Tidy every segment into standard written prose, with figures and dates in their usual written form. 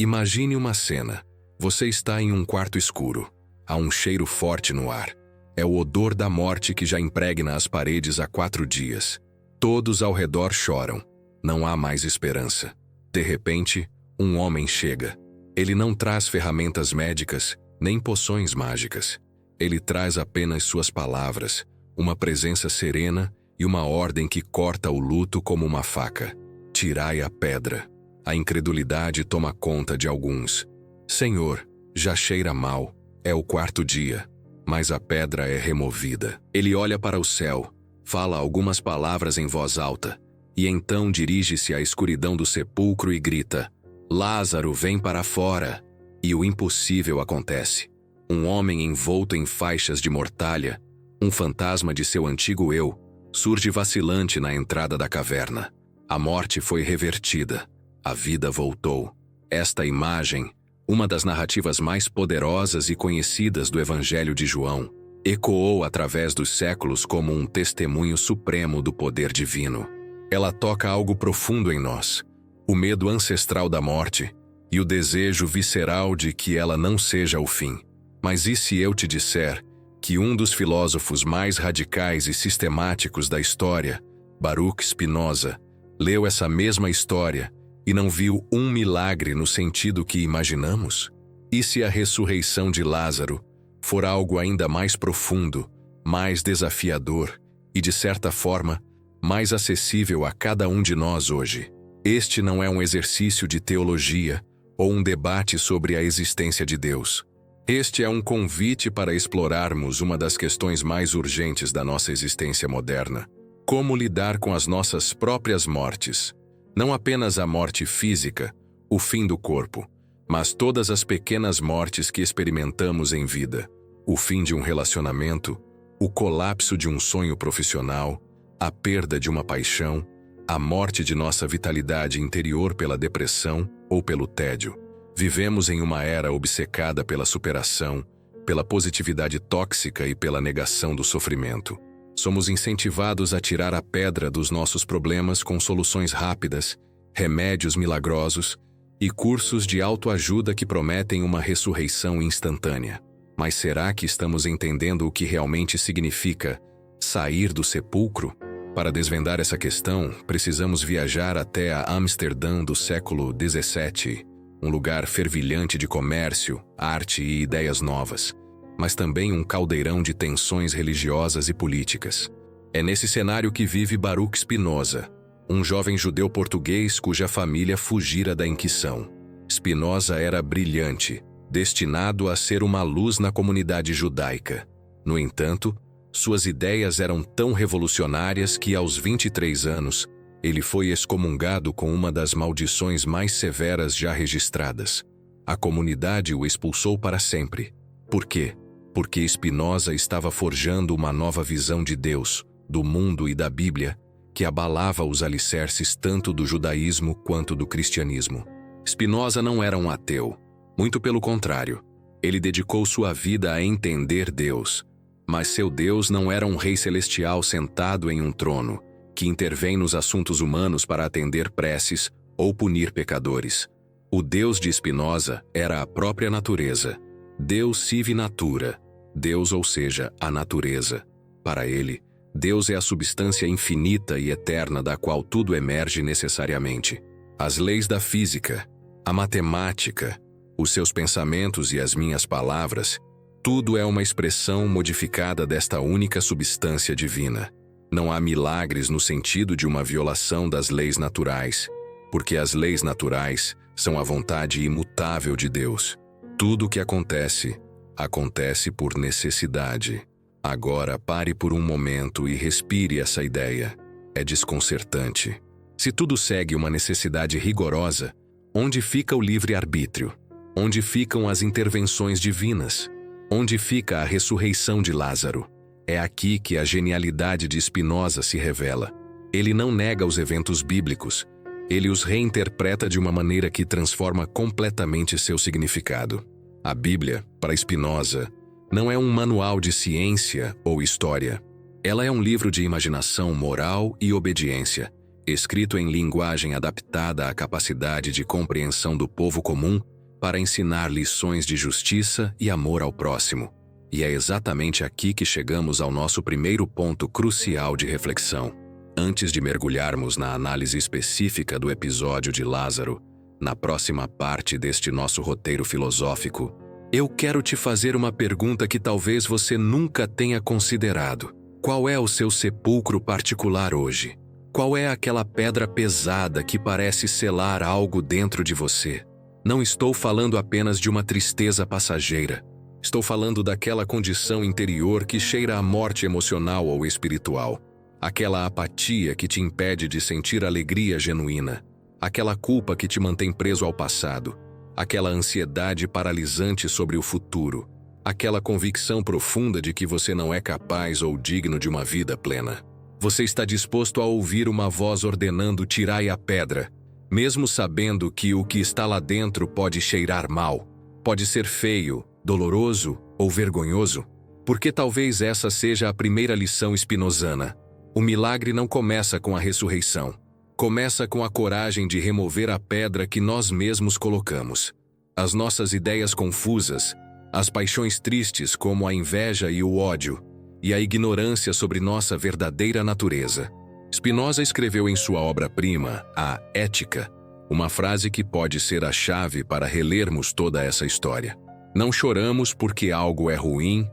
Imagine uma cena. Você está em um quarto escuro. Há um cheiro forte no ar. É o odor da morte que já impregna as paredes há 4 dias. Todos ao redor choram. Não há mais esperança. De repente, um homem chega. Ele não traz ferramentas médicas, nem poções mágicas. Ele traz apenas suas palavras, uma presença serena e uma ordem que corta o luto como uma faca. Tirai a pedra. A incredulidade toma conta de alguns. Senhor, já cheira mal. É o 4º dia. Mas a pedra é removida. Ele olha para o céu, fala algumas palavras em voz alta, e então dirige-se à escuridão do sepulcro e grita: Lázaro, vem para fora! E o impossível acontece. Um homem envolto em faixas de mortalha, um fantasma de seu antigo eu, surge vacilante na entrada da caverna. A morte foi revertida. A vida voltou. Esta imagem, uma das narrativas mais poderosas e conhecidas do Evangelho de João, ecoou através dos séculos como um testemunho supremo do poder divino. Ela toca algo profundo em nós, o medo ancestral da morte e o desejo visceral de que ela não seja o fim. Mas e se eu te disser que um dos filósofos mais radicais e sistemáticos da história, Baruch Spinoza, leu essa mesma história e não viu um milagre no sentido que imaginamos? E se a ressurreição de Lázaro for algo ainda mais profundo, mais desafiador e, de certa forma, mais acessível a cada um de nós hoje? Este não é um exercício de teologia ou um debate sobre a existência de Deus. Este é um convite para explorarmos uma das questões mais urgentes da nossa existência moderna: como lidar com as nossas próprias mortes. Não apenas a morte física, o fim do corpo, mas todas as pequenas mortes que experimentamos em vida. O fim de um relacionamento, o colapso de um sonho profissional, a perda de uma paixão, a morte de nossa vitalidade interior pela depressão ou pelo tédio. Vivemos em uma era obcecada pela superação, pela positividade tóxica e pela negação do sofrimento. Somos incentivados a tirar a pedra dos nossos problemas com soluções rápidas, remédios milagrosos e cursos de autoajuda que prometem uma ressurreição instantânea. Mas será que estamos entendendo o que realmente significa sair do sepulcro? Para desvendar essa questão, precisamos viajar até a Amsterdã do século XVII, um lugar fervilhante de comércio, arte e ideias novas, mas também um caldeirão de tensões religiosas e políticas. É nesse cenário que vive Baruch Spinoza, um jovem judeu português cuja família fugira da Inquisição. Spinoza era brilhante, destinado a ser uma luz na comunidade judaica. No entanto, suas ideias eram tão revolucionárias que, aos 23 anos, ele foi excomungado com uma das maldições mais severas já registradas. A comunidade o expulsou para sempre. Por quê? Porque Spinoza estava forjando uma nova visão de Deus, do mundo e da Bíblia, que abalava os alicerces tanto do judaísmo quanto do cristianismo. Spinoza não era um ateu. Muito pelo contrário, ele dedicou sua vida a entender Deus. Mas seu Deus não era um rei celestial sentado em um trono, que intervém nos assuntos humanos para atender preces ou punir pecadores. O Deus de Spinoza era a própria natureza. Deus sive natura, Deus, ou seja, a natureza. Para ele, Deus é a substância infinita e eterna da qual tudo emerge necessariamente. As leis da física, a matemática, os seus pensamentos e as minhas palavras, tudo é uma expressão modificada desta única substância divina. Não há milagres no sentido de uma violação das leis naturais, porque as leis naturais são a vontade imutável de Deus. Tudo o que acontece, acontece por necessidade. Agora pare por um momento e respire essa ideia. É desconcertante. Se tudo segue uma necessidade rigorosa, onde fica o livre-arbítrio? Onde ficam as intervenções divinas? Onde fica a ressurreição de Lázaro? É aqui que a genialidade de Spinoza se revela. Ele não nega os eventos bíblicos, ele os reinterpreta de uma maneira que transforma completamente seu significado. A Bíblia, para Spinoza, não é um manual de ciência ou história. Ela é um livro de imaginação moral e obediência, escrito em linguagem adaptada à capacidade de compreensão do povo comum para ensinar lições de justiça e amor ao próximo. E é exatamente aqui que chegamos ao nosso primeiro ponto crucial de reflexão. Antes de mergulharmos na análise específica do episódio de Lázaro, na próxima parte deste nosso roteiro filosófico, eu quero te fazer uma pergunta que talvez você nunca tenha considerado. Qual é o seu sepulcro particular hoje? Qual é aquela pedra pesada que parece selar algo dentro de você? Não estou falando apenas de uma tristeza passageira. Estou falando daquela condição interior que cheira a morte emocional ou espiritual. Aquela apatia que te impede de sentir alegria genuína. Aquela culpa que te mantém preso ao passado. Aquela ansiedade paralisante sobre o futuro. Aquela convicção profunda de que você não é capaz ou digno de uma vida plena. Você está disposto a ouvir uma voz ordenando tirai a pedra, mesmo sabendo que o que está lá dentro pode cheirar mal, pode ser feio, doloroso ou vergonhoso? Porque talvez essa seja a primeira lição spinozana. O milagre não começa com a ressurreição. Começa com a coragem de remover a pedra que nós mesmos colocamos. As nossas ideias confusas, as paixões tristes como a inveja e o ódio, e a ignorância sobre nossa verdadeira natureza. Spinoza escreveu em sua obra-prima, a Ética, uma frase que pode ser a chave para relermos toda essa história. Não choramos porque algo é ruim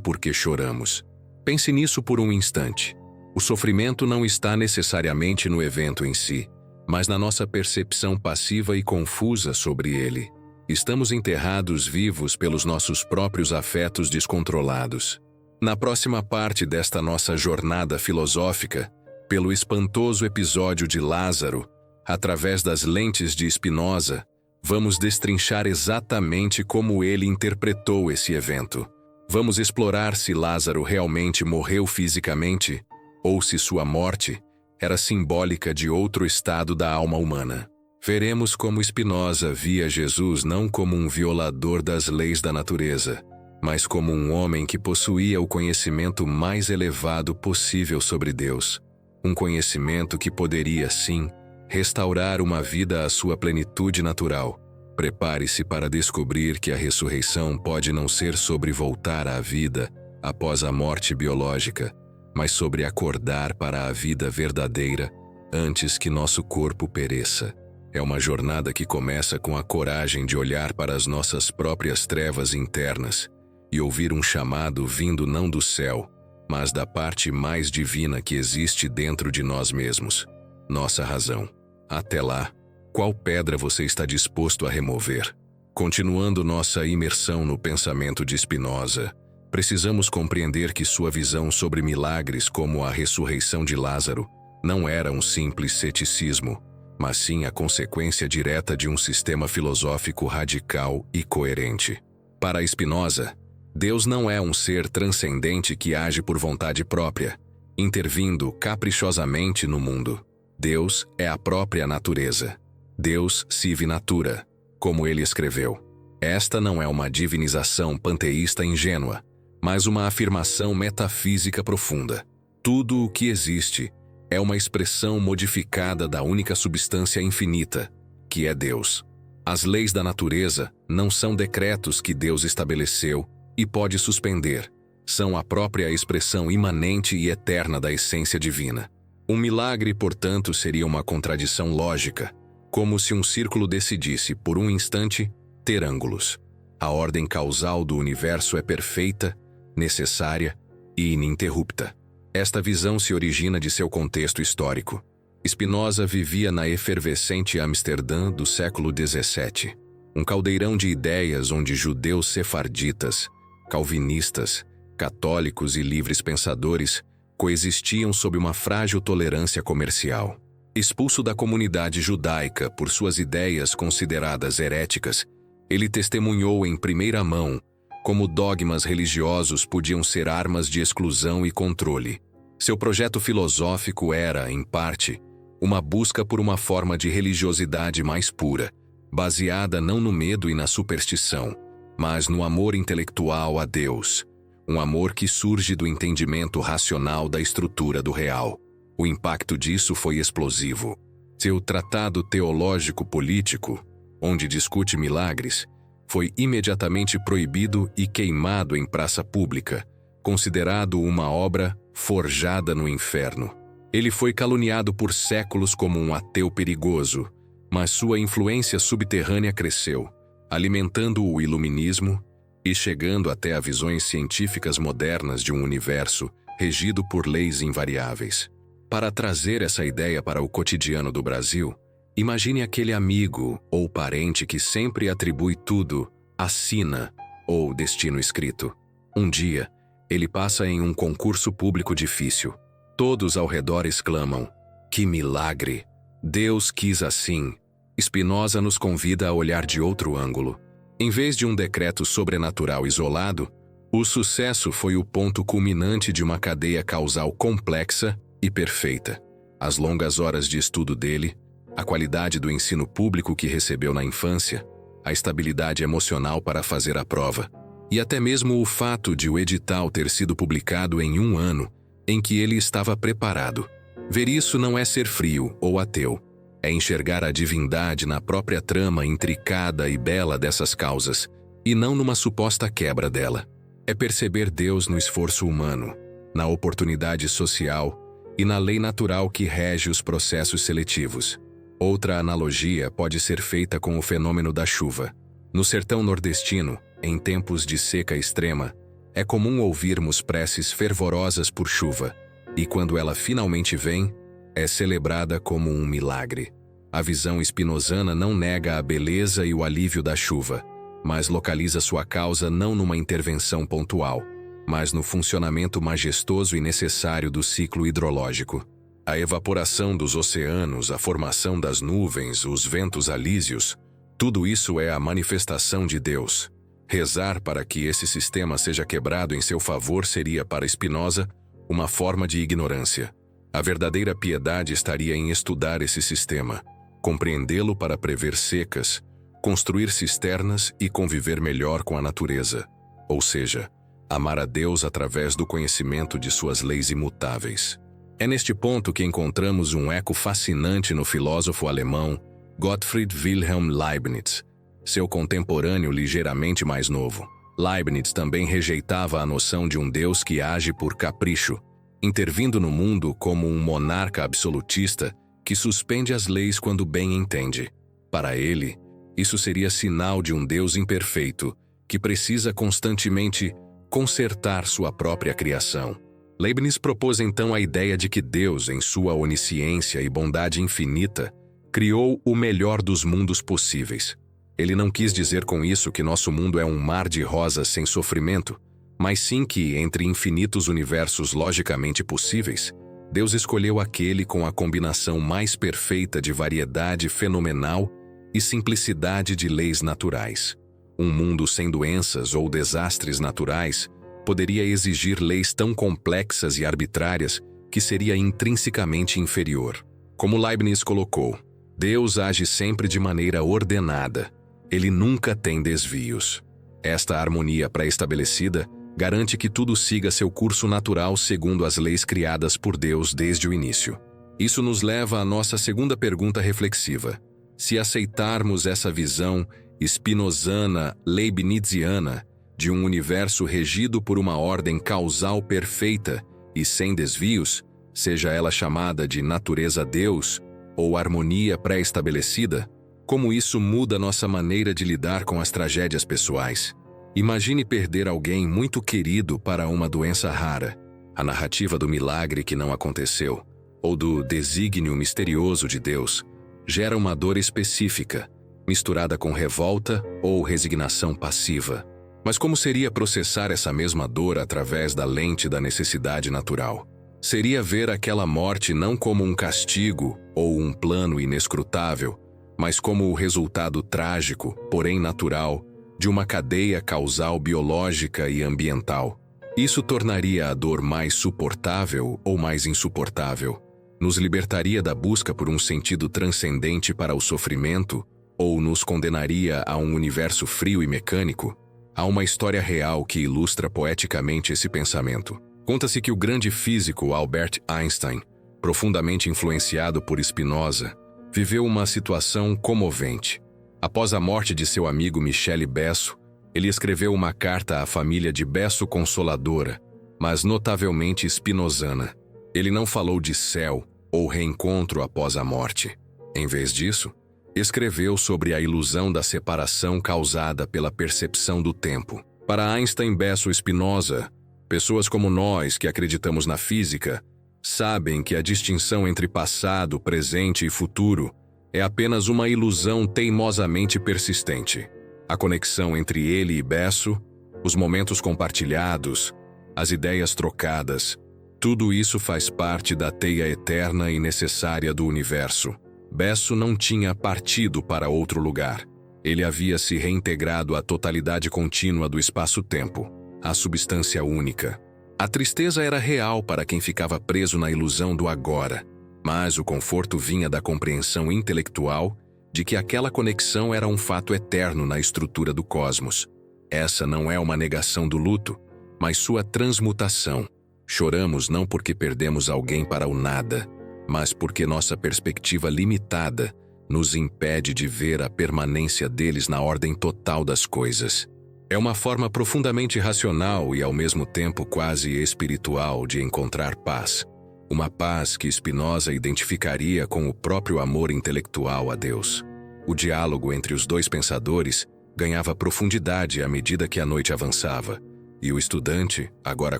porque choramos. Pense nisso por um instante. O sofrimento não está necessariamente no evento em si, mas na nossa percepção passiva e confusa sobre ele. Estamos enterrados vivos pelos nossos próprios afetos descontrolados. Na próxima parte desta nossa jornada filosófica, pelo espantoso episódio de Lázaro, através das lentes de Spinoza, vamos destrinchar exatamente como ele interpretou esse evento. Vamos explorar se Lázaro realmente morreu fisicamente, ou se sua morte era simbólica de outro estado da alma humana. Veremos como Spinoza via Jesus não como um violador das leis da natureza, mas como um homem que possuía o conhecimento mais elevado possível sobre Deus. Um conhecimento que poderia, sim, restaurar uma vida à sua plenitude natural. Prepare-se para descobrir que a ressurreição pode não ser sobre voltar à vida após a morte biológica, mas sobre acordar para a vida verdadeira antes que nosso corpo pereça. É uma jornada que começa com a coragem de olhar para as nossas próprias trevas internas e ouvir um chamado vindo não do céu, mas da parte mais divina que existe dentro de nós mesmos, nossa razão. Até lá, qual pedra você está disposto a remover? Continuando nossa imersão no pensamento de Spinoza, precisamos compreender que sua visão sobre milagres como a ressurreição de Lázaro não era um simples ceticismo, mas sim a consequência direta de um sistema filosófico radical e coerente. Para Spinoza, Deus não é um ser transcendente que age por vontade própria, intervindo caprichosamente no mundo. Deus é a própria natureza. Deus sive natura, como ele escreveu. Esta não é uma divinização panteísta ingênua, mas uma afirmação metafísica profunda. Tudo o que existe é uma expressão modificada da única substância infinita, que é Deus. As leis da natureza não são decretos que Deus estabeleceu e pode suspender. São a própria expressão imanente e eterna da essência divina. Um milagre, portanto, seria uma contradição lógica, como se um círculo decidisse, por um instante, ter ângulos. A ordem causal do universo é perfeita, necessária e ininterrupta. Esta visão se origina de seu contexto histórico. Spinoza vivia na efervescente Amsterdã do século XVII, um caldeirão de ideias onde judeus sefarditas, calvinistas, católicos e livres pensadores coexistiam sob uma frágil tolerância comercial. Expulso da comunidade judaica por suas ideias consideradas heréticas, ele testemunhou em primeira mão como dogmas religiosos podiam ser armas de exclusão e controle. Seu projeto filosófico era, em parte, uma busca por uma forma de religiosidade mais pura, baseada não no medo e na superstição, mas no amor intelectual a Deus, um amor que surge do entendimento racional da estrutura do real. O impacto disso foi explosivo. Seu tratado teológico-político, onde discute milagres, foi imediatamente proibido e queimado em praça pública, considerado uma obra forjada no inferno. Ele foi caluniado por séculos como um ateu perigoso, mas sua influência subterrânea cresceu, alimentando o iluminismo e chegando até a visões científicas modernas de um universo regido por leis invariáveis. Para trazer essa ideia para o cotidiano do Brasil, imagine aquele amigo ou parente que sempre atribui tudo a sina ou destino escrito. Um dia, ele passa em um concurso público difícil. Todos ao redor exclamam: "Que milagre! Deus quis assim." Spinoza nos convida a olhar de outro ângulo. Em vez de um decreto sobrenatural isolado, o sucesso foi o ponto culminante de uma cadeia causal complexa e perfeita. As longas horas de estudo dele, a qualidade do ensino público que recebeu na infância, a estabilidade emocional para fazer a prova, e até mesmo o fato de o edital ter sido publicado em um ano em que ele estava preparado. Ver isso não é ser frio ou ateu, é enxergar a divindade na própria trama intricada e bela dessas causas, e não numa suposta quebra dela. É perceber Deus no esforço humano, na oportunidade social e na lei natural que rege os processos seletivos. Outra analogia pode ser feita com o fenômeno da chuva. No sertão nordestino, em tempos de seca extrema, é comum ouvirmos preces fervorosas por chuva, e quando ela finalmente vem, é celebrada como um milagre. A visão spinozana não nega a beleza e o alívio da chuva, mas localiza sua causa não numa intervenção pontual, mas no funcionamento majestoso e necessário do ciclo hidrológico. A evaporação dos oceanos, a formação das nuvens, os ventos alísios, tudo isso é a manifestação de Deus. Rezar para que esse sistema seja quebrado em seu favor seria, para Spinoza, uma forma de ignorância. A verdadeira piedade estaria em estudar esse sistema, compreendê-lo para prever secas, construir cisternas e conviver melhor com a natureza, ou seja, amar a Deus através do conhecimento de suas leis imutáveis. É neste ponto que encontramos um eco fascinante no filósofo alemão Gottfried Wilhelm Leibniz, seu contemporâneo ligeiramente mais novo. Leibniz também rejeitava a noção de um Deus que age por capricho, intervindo no mundo como um monarca absolutista que suspende as leis quando bem entende. Para ele, isso seria sinal de um Deus imperfeito, que precisa constantemente consertar sua própria criação. Leibniz propôs então a ideia de que Deus, em sua onisciência e bondade infinita, criou o melhor dos mundos possíveis. Ele não quis dizer com isso que nosso mundo é um mar de rosas sem sofrimento, mas sim que, entre infinitos universos logicamente possíveis, Deus escolheu aquele com a combinação mais perfeita de variedade fenomenal e simplicidade de leis naturais. Um mundo sem doenças ou desastres naturais poderia exigir leis tão complexas e arbitrárias que seria intrinsecamente inferior. Como Leibniz colocou, Deus age sempre de maneira ordenada. Ele nunca tem desvios. Esta harmonia pré-estabelecida garante que tudo siga seu curso natural segundo as leis criadas por Deus desde o início. Isso nos leva à nossa segunda pergunta reflexiva. Se aceitarmos essa visão spinozana, leibniziana, de um universo regido por uma ordem causal perfeita e sem desvios, seja ela chamada de natureza-Deus ou harmonia pré-estabelecida, como isso muda nossa maneira de lidar com as tragédias pessoais? Imagine perder alguém muito querido para uma doença rara. A narrativa do milagre que não aconteceu, ou do desígnio misterioso de Deus, gera uma dor específica, misturada com revolta ou resignação passiva. Mas como seria processar essa mesma dor através da lente da necessidade natural? Seria ver aquela morte não como um castigo ou um plano inescrutável, mas como o resultado trágico, porém natural, de uma cadeia causal biológica e ambiental. Isso tornaria a dor mais suportável ou mais insuportável? Nos libertaria da busca por um sentido transcendente para o sofrimento ou nos condenaria a um universo frio e mecânico? Há uma história real que ilustra poeticamente esse pensamento. Conta-se que o grande físico Albert Einstein, profundamente influenciado por Spinoza, viveu uma situação comovente. Após a morte de seu amigo Michele Besso, ele escreveu uma carta à família de Besso consoladora, mas notavelmente spinozana. Ele não falou de céu ou reencontro após a morte. Em vez disso, escreveu sobre a ilusão da separação causada pela percepção do tempo. Para Einstein, Besso e Spinoza, pessoas como nós que acreditamos na física, sabem que a distinção entre passado, presente e futuro é apenas uma ilusão teimosamente persistente. A conexão entre ele e Besso, os momentos compartilhados, as ideias trocadas, tudo isso faz parte da teia eterna e necessária do universo. Besso não tinha partido para outro lugar. Ele havia se reintegrado à totalidade contínua do espaço-tempo, à substância única. A tristeza era real para quem ficava preso na ilusão do agora, mas o conforto vinha da compreensão intelectual de que aquela conexão era um fato eterno na estrutura do cosmos. Essa não é uma negação do luto, mas sua transmutação. Choramos não porque perdemos alguém para o nada, mas porque nossa perspectiva limitada nos impede de ver a permanência deles na ordem total das coisas. É uma forma profundamente racional e ao mesmo tempo quase espiritual de encontrar paz. Uma paz que Spinoza identificaria com o próprio amor intelectual a Deus. O diálogo entre os dois pensadores ganhava profundidade à medida que a noite avançava, e o estudante, agora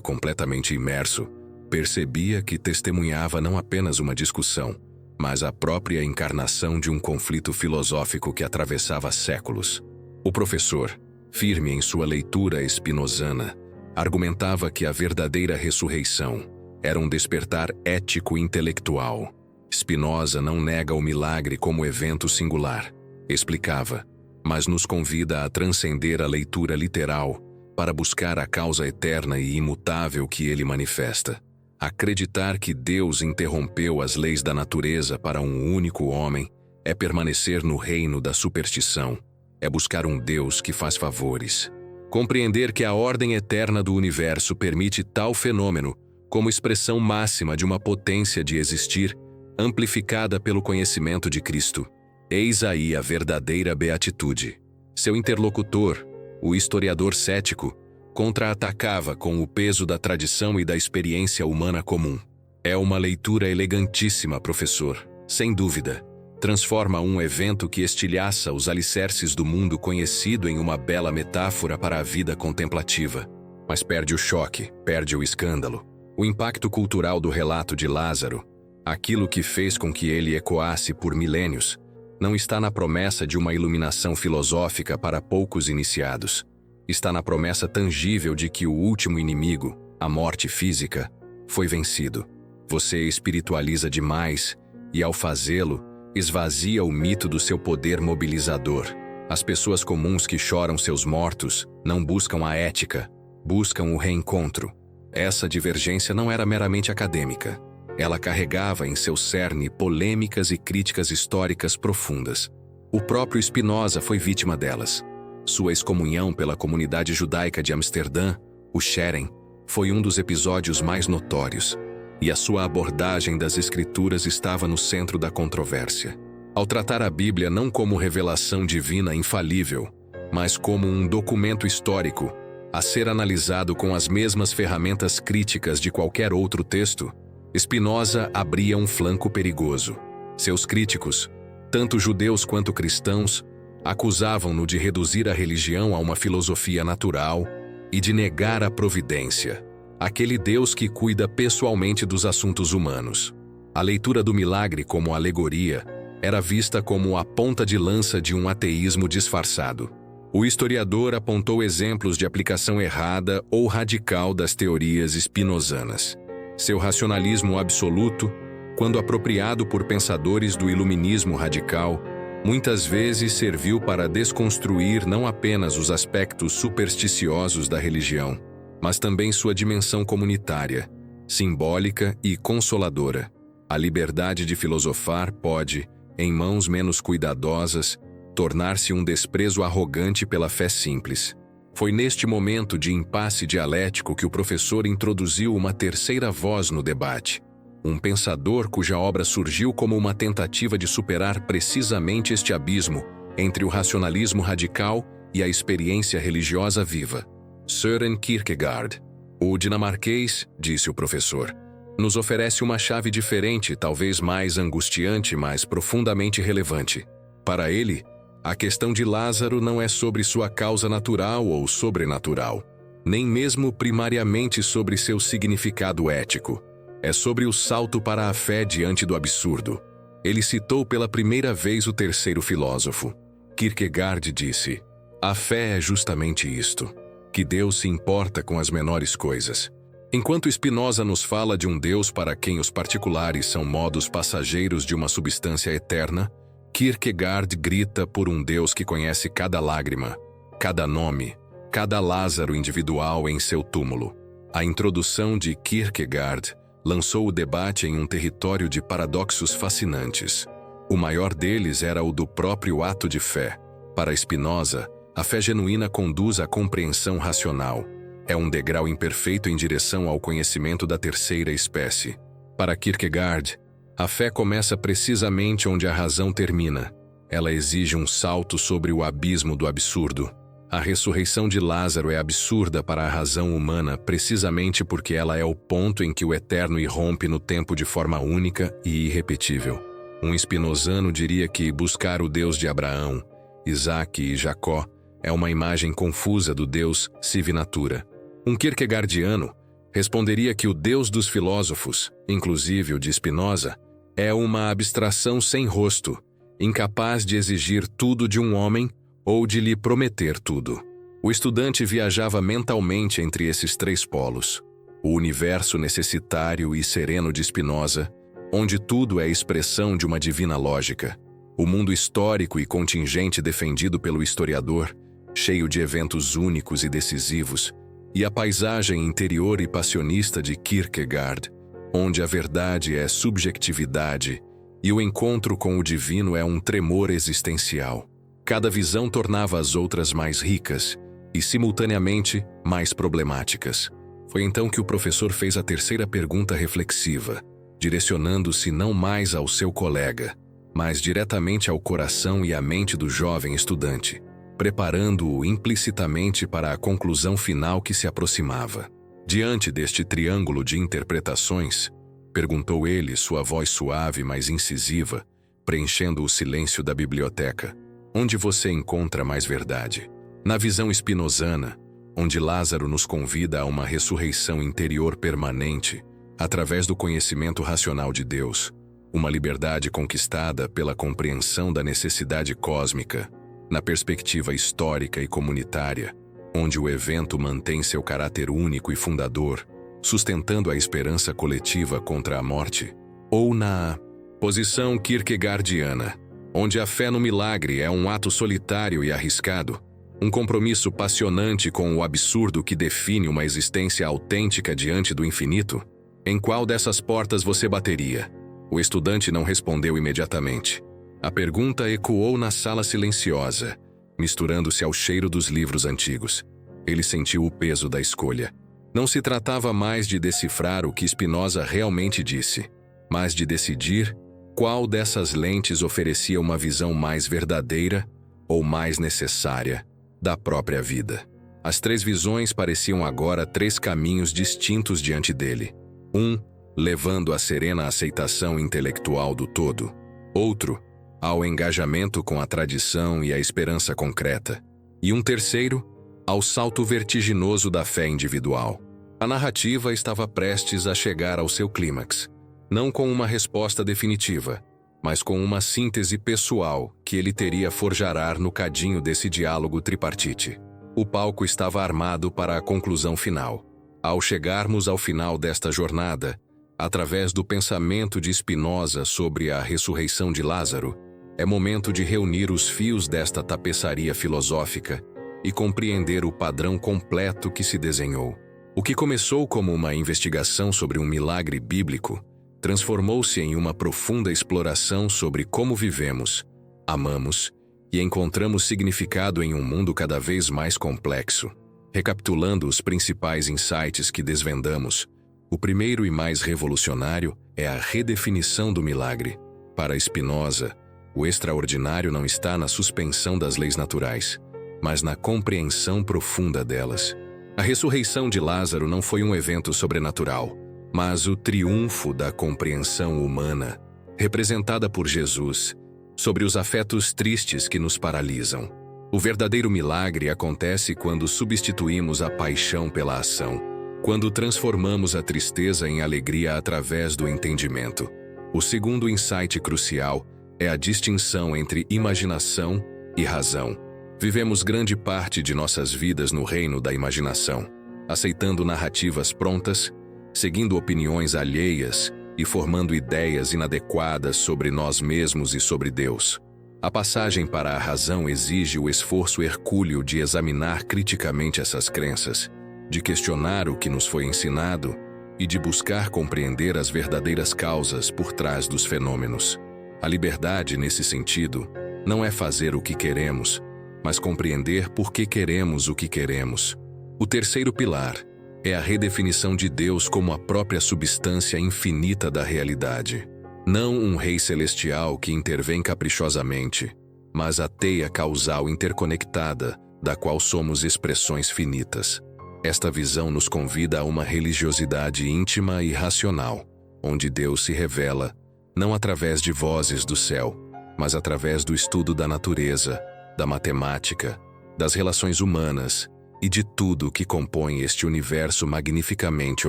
completamente imerso, percebia que testemunhava não apenas uma discussão, mas a própria encarnação de um conflito filosófico que atravessava séculos. O professor, firme em sua leitura spinozana, argumentava que a verdadeira ressurreição era um despertar ético-intelectual. Spinoza não nega o milagre como evento singular, explicava, mas nos convida a transcender a leitura literal para buscar a causa eterna e imutável que ele manifesta. Acreditar que Deus interrompeu as leis da natureza para um único homem é permanecer no reino da superstição, é buscar um Deus que faz favores. Compreender que a ordem eterna do universo permite tal fenômeno como expressão máxima de uma potência de existir, amplificada pelo conhecimento de Cristo. Eis aí a verdadeira beatitude. Seu interlocutor, o historiador cético, contra-atacava com o peso da tradição e da experiência humana comum. É uma leitura elegantíssima, professor, sem dúvida. Transforma um evento que estilhaça os alicerces do mundo conhecido em uma bela metáfora para a vida contemplativa. Mas perde o choque, perde o escândalo. O impacto cultural do relato de Lázaro, aquilo que fez com que ele ecoasse por milênios, não está na promessa de uma iluminação filosófica para poucos iniciados. Está na promessa tangível de que o último inimigo, a morte física, foi vencido. Você espiritualiza demais e, ao fazê-lo, esvazia o mito do seu poder mobilizador. As pessoas comuns que choram seus mortos não buscam a ética, buscam o reencontro. Essa divergência não era meramente acadêmica. Ela carregava em seu cerne polêmicas e críticas históricas profundas. O próprio Spinoza foi vítima delas. Sua excomunhão pela comunidade judaica de Amsterdã, o Scheren, foi um dos episódios mais notórios, e a sua abordagem das Escrituras estava no centro da controvérsia. Ao tratar a Bíblia não como revelação divina infalível, mas como um documento histórico, a ser analisado com as mesmas ferramentas críticas de qualquer outro texto, Spinoza abria um flanco perigoso. Seus críticos, tanto judeus quanto cristãos, acusavam-no de reduzir a religião a uma filosofia natural e de negar a providência, aquele Deus que cuida pessoalmente dos assuntos humanos. A leitura do milagre como alegoria era vista como a ponta de lança de um ateísmo disfarçado. O historiador apontou exemplos de aplicação errada ou radical das teorias spinozanas. Seu racionalismo absoluto, quando apropriado por pensadores do iluminismo radical, muitas vezes serviu para desconstruir não apenas os aspectos supersticiosos da religião, mas também sua dimensão comunitária, simbólica e consoladora. A liberdade de filosofar pode, em mãos menos cuidadosas, tornar-se um desprezo arrogante pela fé simples. Foi neste momento de impasse dialético que o professor introduziu uma terceira voz no debate, um pensador cuja obra surgiu como uma tentativa de superar precisamente este abismo entre o racionalismo radical e a experiência religiosa viva. Søren Kierkegaard. O dinamarquês, disse o professor, nos oferece uma chave diferente, talvez mais angustiante, mas profundamente relevante. Para ele, a questão de Lázaro não é sobre sua causa natural ou sobrenatural, nem mesmo primariamente sobre seu significado ético. É sobre o salto para a fé diante do absurdo. Ele citou pela primeira vez o terceiro filósofo. Kierkegaard disse: a fé é justamente isto, que Deus se importa com as menores coisas. Enquanto Spinoza nos fala de um Deus para quem os particulares são modos passageiros de uma substância eterna, Kierkegaard grita por um Deus que conhece cada lágrima, cada nome, cada Lázaro individual em seu túmulo. A introdução de Kierkegaard lançou o debate em um território de paradoxos fascinantes. O maior deles era o do próprio ato de fé. Para Spinoza, a fé genuína conduz à compreensão racional. É um degrau imperfeito em direção ao conhecimento da terceira espécie. Para Kierkegaard, a fé começa precisamente onde a razão termina. Ela exige um salto sobre o abismo do absurdo. A ressurreição de Lázaro é absurda para a razão humana precisamente porque ela é o ponto em que o eterno irrompe no tempo de forma única e irrepetível. Um spinozano diria que buscar o Deus de Abraão, Isaque e Jacó é uma imagem confusa do Deus sive natura. Um kierkegaardiano responderia que o Deus dos filósofos, inclusive o de Spinoza, é uma abstração sem rosto, incapaz de exigir tudo de um homem ou de lhe prometer tudo. O estudante viajava mentalmente entre esses três polos. O universo necessitário e sereno de Spinoza, onde tudo é expressão de uma divina lógica. O mundo histórico e contingente defendido pelo historiador, cheio de eventos únicos e decisivos, e a paisagem interior e passionista de Kierkegaard, onde a verdade é subjetividade e o encontro com o divino é um tremor existencial. Cada visão tornava as outras mais ricas e, simultaneamente, mais problemáticas. Foi então que o professor fez a terceira pergunta reflexiva, direcionando-se não mais ao seu colega, mas diretamente ao coração e à mente do jovem estudante, preparando-o implicitamente para a conclusão final que se aproximava. Diante deste triângulo de interpretações, perguntou ele, sua voz suave, mas incisiva, preenchendo o silêncio da biblioteca, onde você encontra mais verdade? Na visão spinozana, onde Lázaro nos convida a uma ressurreição interior permanente, através do conhecimento racional de Deus, uma liberdade conquistada pela compreensão da necessidade cósmica, na perspectiva histórica e comunitária, onde o evento mantém seu caráter único e fundador, sustentando a esperança coletiva contra a morte, ou na posição kierkegaardiana, onde a fé no milagre é um ato solitário e arriscado, um compromisso passionante com o absurdo que define uma existência autêntica diante do infinito? Em qual dessas portas você bateria? O estudante não respondeu imediatamente. A pergunta ecoou na sala silenciosa, misturando-se ao cheiro dos livros antigos. Ele sentiu o peso da escolha. Não se tratava mais de decifrar o que Spinoza realmente disse, mas de decidir qual dessas lentes oferecia uma visão mais verdadeira ou mais necessária da própria vida. As três visões pareciam agora três caminhos distintos diante dele. Um, levando à serena aceitação intelectual do todo. Outro, ao engajamento com a tradição e a esperança concreta. E um terceiro, ao salto vertiginoso da fé individual. A narrativa estava prestes a chegar ao seu clímax, não com uma resposta definitiva, mas com uma síntese pessoal que ele teria a forjar no cadinho desse diálogo tripartite. O palco estava armado para a conclusão final. Ao chegarmos ao final desta jornada, através do pensamento de Spinoza sobre a ressurreição de Lázaro, é momento de reunir os fios desta tapeçaria filosófica e compreender o padrão completo que se desenhou. O que começou como uma investigação sobre um milagre bíblico transformou-se em uma profunda exploração sobre como vivemos, amamos e encontramos significado em um mundo cada vez mais complexo. Recapitulando os principais insights que desvendamos, O primeiro e mais revolucionário é a redefinição do milagre. Para Spinoza, o extraordinário não está na suspensão das leis naturais, mas na compreensão profunda delas. A ressurreição de Lázaro não foi um evento sobrenatural, mas o triunfo da compreensão humana, representada por Jesus, sobre os afetos tristes que nos paralisam. O verdadeiro milagre acontece quando substituímos a paixão pela ação, quando transformamos a tristeza em alegria através do entendimento. O segundo insight crucial é a distinção entre imaginação e razão. Vivemos grande parte de nossas vidas no reino da imaginação, aceitando narrativas prontas, seguindo opiniões alheias e formando ideias inadequadas sobre nós mesmos e sobre Deus. A passagem para a razão exige o esforço hercúleo de examinar criticamente essas crenças, de questionar o que nos foi ensinado e de buscar compreender as verdadeiras causas por trás dos fenômenos. A liberdade, nesse sentido, não é fazer o que queremos, mas compreender por que queremos o que queremos. O terceiro pilar é a redefinição de Deus como a própria substância infinita da realidade. Não um rei celestial que intervém caprichosamente, mas a teia causal interconectada, da qual somos expressões finitas. Esta visão nos convida a uma religiosidade íntima e racional, onde Deus se revela, não através de vozes do céu, mas através do estudo da natureza, da matemática, das relações humanas e de tudo que compõe este universo magnificamente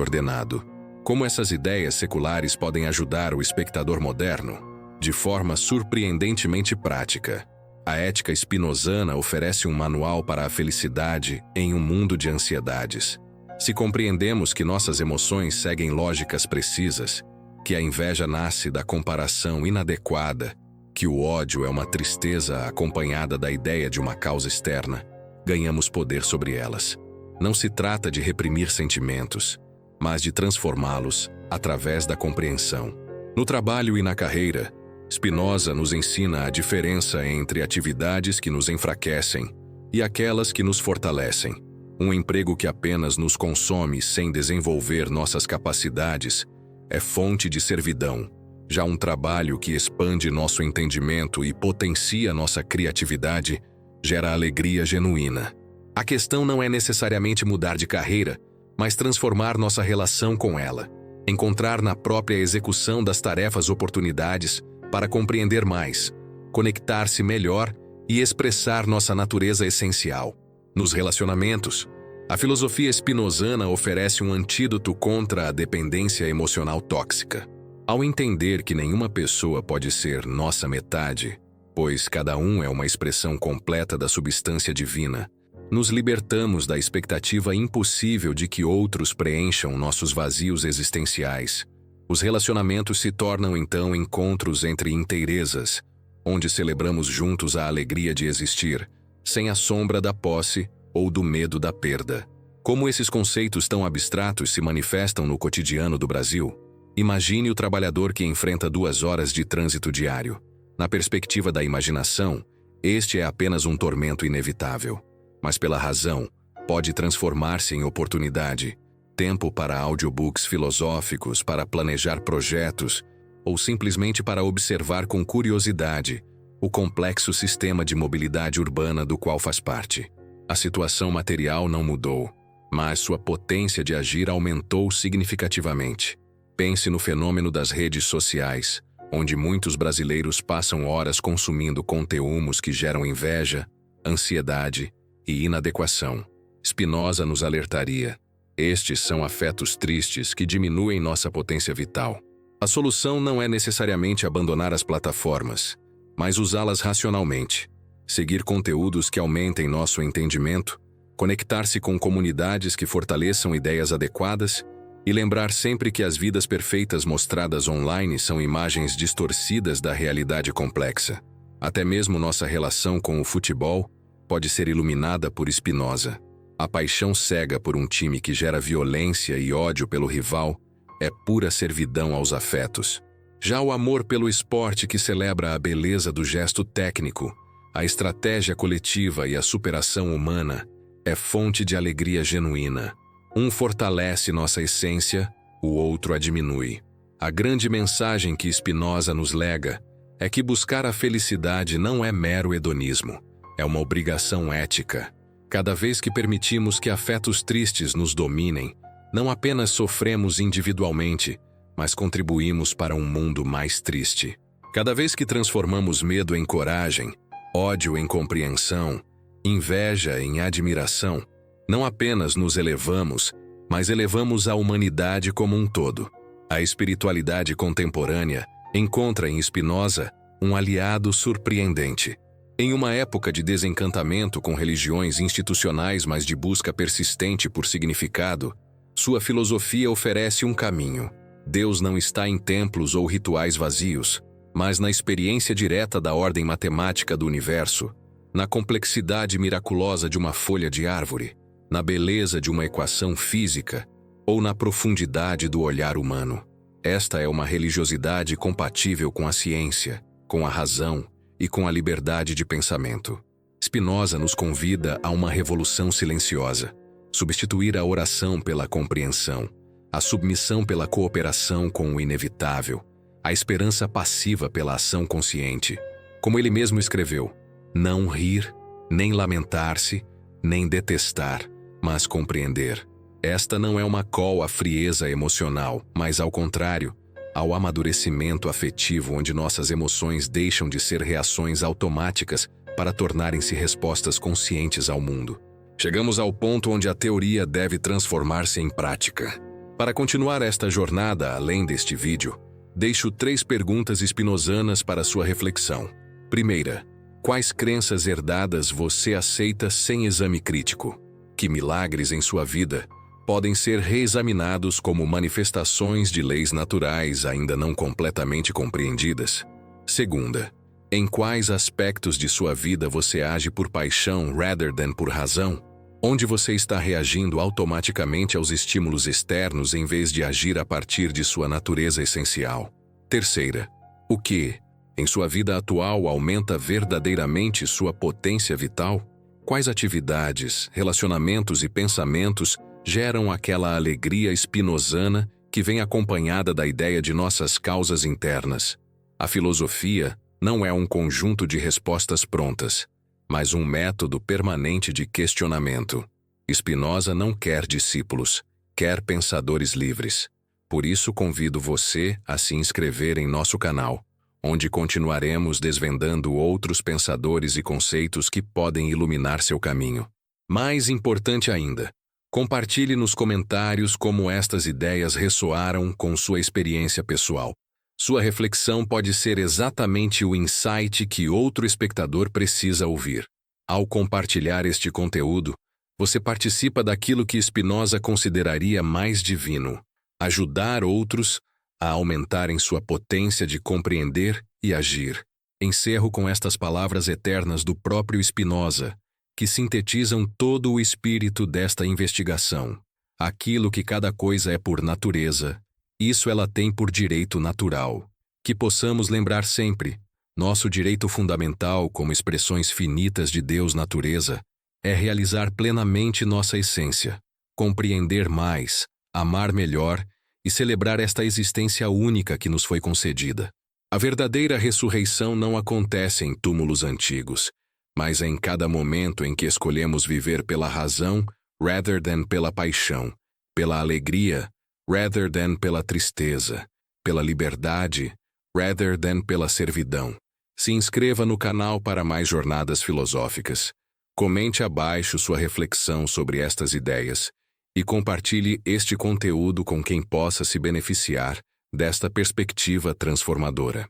ordenado. Como essas ideias seculares podem ajudar o espectador moderno? De forma surpreendentemente prática. A ética spinozana oferece um manual para a felicidade em um mundo de ansiedades. Se compreendemos que nossas emoções seguem lógicas precisas, que a inveja nasce da comparação inadequada, que o ódio é uma tristeza acompanhada da ideia de uma causa externa, ganhamos poder sobre elas. Não se trata de reprimir sentimentos, mas de transformá-los através da compreensão. No trabalho e na carreira, Spinoza nos ensina a diferença entre atividades que nos enfraquecem e aquelas que nos fortalecem. Um emprego que apenas nos consome sem desenvolver nossas capacidades é fonte de servidão. Já um trabalho que expande nosso entendimento e potencia nossa criatividade gera alegria genuína. A questão não é necessariamente mudar de carreira, mas transformar nossa relação com ela. Encontrar na própria execução das tarefas oportunidades para compreender mais, conectar-se melhor e expressar nossa natureza essencial. Nos relacionamentos, a filosofia spinozana oferece um antídoto contra a dependência emocional tóxica. Ao entender que nenhuma pessoa pode ser nossa metade, pois cada um é uma expressão completa da substância divina, nos libertamos da expectativa impossível de que outros preencham nossos vazios existenciais. Os relacionamentos se tornam então encontros entre inteirezas, onde celebramos juntos a alegria de existir, sem a sombra da posse ou do medo da perda. Como esses conceitos tão abstratos se manifestam no cotidiano do Brasil? Imagine o trabalhador que enfrenta 2 horas de trânsito diário. Na perspectiva da imaginação, este é apenas um tormento inevitável. Mas pela razão, pode transformar-se em oportunidade, tempo para audiobooks filosóficos, para planejar projetos, ou simplesmente para observar com curiosidade o complexo sistema de mobilidade urbana do qual faz parte. A situação material não mudou, mas sua potência de agir aumentou significativamente. Pense no fenômeno das redes sociais, onde muitos brasileiros passam horas consumindo conteúdos que geram inveja, ansiedade e inadequação. Spinoza nos alertaria: estes são afetos tristes que diminuem nossa potência vital. A solução não é necessariamente abandonar as plataformas, mas usá-las racionalmente. Seguir conteúdos que aumentem nosso entendimento, conectar-se com comunidades que fortaleçam ideias adequadas e lembrar sempre que as vidas perfeitas mostradas online são imagens distorcidas da realidade complexa. Até mesmo nossa relação com o futebol pode ser iluminada por Spinoza. A paixão cega por um time que gera violência e ódio pelo rival é pura servidão aos afetos. Já o amor pelo esporte, que celebra a beleza do gesto técnico, a estratégia coletiva e a superação humana, é fonte de alegria genuína. Um fortalece nossa essência o outro a diminui. A grande mensagem que Spinoza nos lega é que buscar a felicidade não é mero hedonismo, é uma obrigação ética. Cada vez que permitimos que afetos tristes nos dominem, não apenas sofremos individualmente, mas contribuímos para um mundo mais triste. Cada vez que transformamos medo em coragem, ódio em compreensão, inveja em admiração, não apenas nos elevamos, mas elevamos a humanidade como um todo. A espiritualidade contemporânea encontra em Spinoza um aliado surpreendente. Em uma época de desencantamento com religiões institucionais, mas de busca persistente por significado, sua filosofia oferece um caminho. Deus não está em templos ou rituais vazios, mas na experiência direta da ordem matemática do universo, na complexidade miraculosa de uma folha de árvore, na beleza de uma equação física ou na profundidade do olhar humano. Esta é uma religiosidade compatível com a ciência, com a razão e com a liberdade de pensamento. Spinoza nos convida a uma revolução silenciosa, substituir a oração pela compreensão, a submissão pela cooperação com o inevitável, a esperança passiva pela ação consciente. Como ele mesmo escreveu, não rir, nem lamentar-se, nem detestar, mas compreender. Esta não é uma call à frieza emocional, mas ao contrário, ao amadurecimento afetivo onde nossas emoções deixam de ser reações automáticas para tornarem-se respostas conscientes ao mundo. Chegamos ao ponto onde a teoria deve transformar-se em prática. Para continuar esta jornada além deste vídeo, deixo 3 perguntas spinozanas para sua reflexão. Primeira, quais crenças herdadas você aceita sem exame crítico? Que milagres em sua vida podem ser reexaminados como manifestações de leis naturais ainda não completamente compreendidas? Segunda, em quais aspectos de sua vida você age por paixão rather than por razão? Onde você está reagindo automaticamente aos estímulos externos em vez de agir a partir de sua natureza essencial? Terceira, o que, em sua vida atual, aumenta verdadeiramente sua potência vital? Quais atividades, relacionamentos e pensamentos geram aquela alegria spinozana que vem acompanhada da ideia de nossas causas internas? A filosofia não é um conjunto de respostas prontas, mas um método permanente de questionamento. Spinoza não quer discípulos, quer pensadores livres. Por isso convido você a se inscrever em nosso canal, onde continuaremos desvendando outros pensadores e conceitos que podem iluminar seu caminho. Mais importante ainda, compartilhe nos comentários como estas ideias ressoaram com sua experiência pessoal. Sua reflexão pode ser exatamente o insight que outro espectador precisa ouvir. Ao compartilhar este conteúdo, você participa daquilo que Spinoza consideraria mais divino: ajudar outros a aumentarem sua potência de compreender e agir. Encerro com estas palavras eternas do próprio Spinoza, que sintetizam todo o espírito desta investigação. Aquilo que cada coisa é por natureza, isso ela tem por direito natural. Que possamos lembrar sempre, nosso direito fundamental como expressões finitas de Deus-natureza é realizar plenamente nossa essência, compreender mais, amar melhor e celebrar esta existência única que nos foi concedida. A verdadeira ressurreição não acontece em túmulos antigos, mas em cada momento em que escolhemos viver pela razão rather than pela paixão, pela alegria rather than pela tristeza, pela liberdade rather than pela servidão. Se inscreva no canal para mais jornadas filosóficas. Comente abaixo sua reflexão sobre estas ideias e compartilhe este conteúdo com quem possa se beneficiar desta perspectiva transformadora.